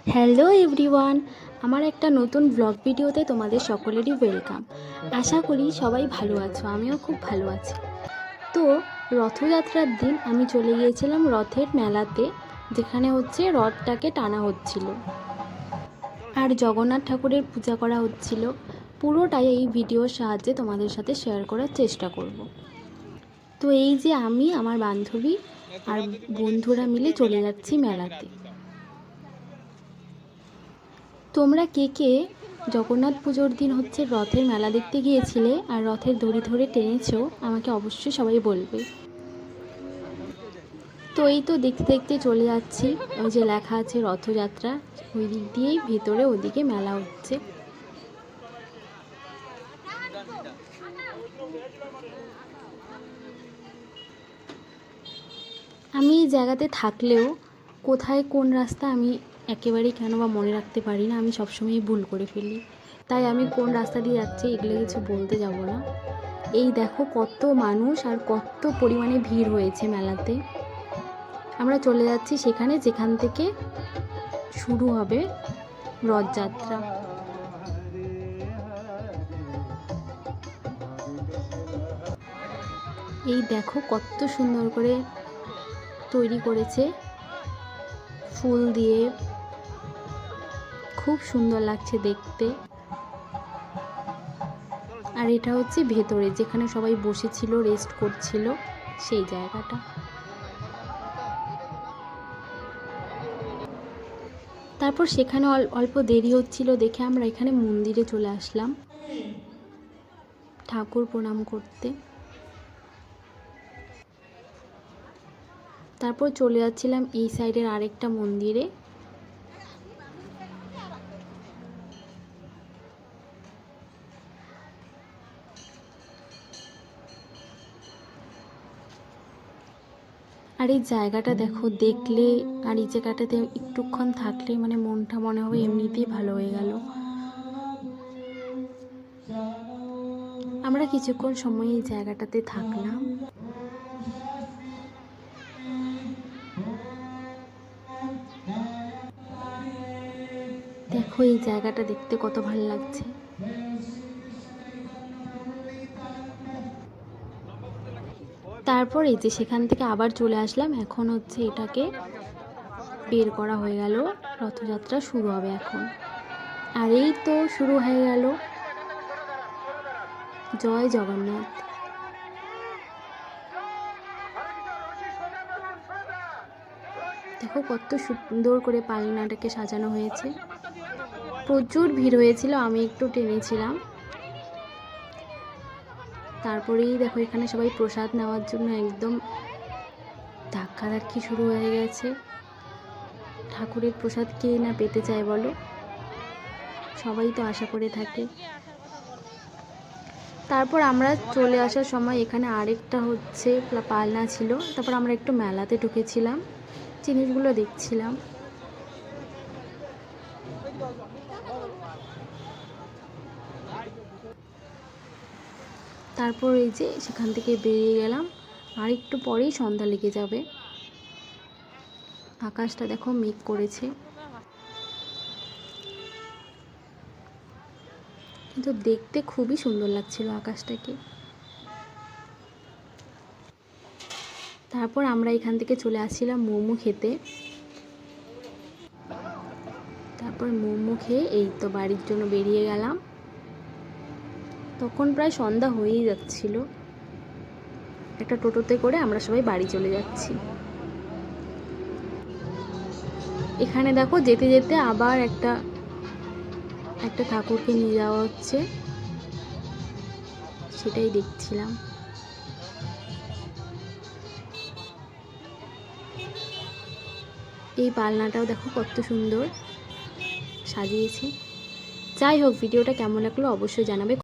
Hello everyone, আমার একটা নতুন ব্লগ ভিডিওতে তোমাদের সকলেরই ওয়েলকাম। আশা করি সবাই ভালো আছো, আমিও খুব ভালো আছি। তো রথযাত্রার দিন আমি চলে গিয়েছিলাম রথের মেলাতে, যেখানে হচ্ছে রথটাকে টানা হচ্ছিল আর জগন্নাথ ঠাকুরের পূজা করা হচ্ছিল। পুরোটাই এই ভিডিওর সাহায্যে তোমাদের সাথে শেয়ার করার চেষ্টা করব। তো এই যে আমি, আমার বান্ধবী আর বন্ধুরা মিলে চলে যাচ্ছি মেলাতে। তোমরা কে কে জগন্নাথ পুজোর দিন হচ্ছে রথের মেলা দেখতে গিয়েছিলে আর রথের দড়ি ধরে টেনেছো, আমাকে অবশ্যই সবাই বলবে। তো এই তো দেখতে দেখতে চলে যাচ্ছি, ওই যে লেখা আছে রথযাত্রা, ওই দিক দিয়েই ভেতরে ওদিকে মেলা হচ্ছে। আমি এই জায়গাতে থাকলেও কোথায় কোন রাস্তা আমি একেবারেই কেন বা মনে রাখতে পারি না, আমি সবসময়ই ভুল করে ফেলি। তাই আমি কোন রাস্তা দিয়ে যাচ্ছি এগুলো কিছু বলতে যাব না। এই দেখো কত মানুষ আর কত পরিমাণে ভিড় হয়েছে মেলাতে। আমরা চলে যাচ্ছি সেখানে যেখান থেকে শুরু হবে রথযাত্রা। এই দেখো কত সুন্দর করে তৈরি করেছে ফুল দিয়ে, খুব সুন্দর লাগছে দেখতে। আর এটা হচ্ছে ভেতরে যেখানে সবাই বসেছিল, রেস্ট করছিল, সেই জায়গাটা। তারপর সেখানে অল্প দেরি হচ্ছিল দেখে আমরা এখানে মন্দিরে চলে আসলাম ঠাকুর প্রণাম করতে। তারপর চলে যাচ্ছিলাম এই সাইডের আরেকটা মন্দিরে। আর এই জায়গাটা দেখো, দেখলে আর এই জায়গাটাতে একটুক্ষণ থাকলে মানে মনটা মনে হবে এমনিতেই ভালো হয়ে গেল। আমরা কিছুক্ষণ সময় এই জায়গাটাতে থাকলাম। দেখো এই জায়গাটা দেখতে কত ভালো লাগছে। তারপর এই যে সেখান থেকে আবার চলে আসলাম, এখন হচ্ছে এটাকে বের করা হয়ে গেল, রথযাত্রা শুরু হবে এখন। আর এই তো শুরু হয়ে গেল। জয় জগন্নাথ। দেখো কত সুন্দর করে পালনাটাকে সাজানো হয়েছে। প্রচুর ভিড় হয়েছিল, আমি একটু টেনেছিলাম। তারপরেই দেখো এখানে সবাই প্রসাদ নেওয়ার জন্য একদম ধাক্কাধাক্কি শুরু হয়ে গেছে। ঠাকুরের প্রসাদ কে না পেতে চায় বলো, সবাই তো আশা করে থাকে। তারপর আমরা চলে আসার সময় এখানে আরেকটা হচ্ছে পালনা ছিল। তারপর আমরা একটু মেলাতে ঢুকেছিলাম, জিনিসগুলো দেখছিলাম। তারপর এই যে সেখান থেকে বেরিয়ে গেলাম, আর একটু পরেই সন্ধ্যা লেগে যাবে। আকাশটা দেখো মেঘ করেছে, কিন্তু দেখতে খুবই সুন্দর লাগছিল আকাশটাকে। তারপর আমরা এখান থেকে চলে আসছিলাম মোমো খেতে। তারপর মোমো খেয়ে এই তো বাড়ির জন্য বেরিয়ে গেলাম। তখন প্রায় সন্ধ্যা হয়েই যাচ্ছিল। একটা টোটোতে করে আমরা সবাই বাড়ি চলে যাচ্ছি। এখানে দেখো যেতে যেতে আবার একটা ঠাকুরকে নিয়ে যাওয়া হচ্ছে, সেটাই দেখছিলাম। এই পালনাটাও দেখো কত সুন্দর সাজিয়েছে। যাই হোক, ভিডিওটা কেমন লাগলো অবশ্যই জানাবে।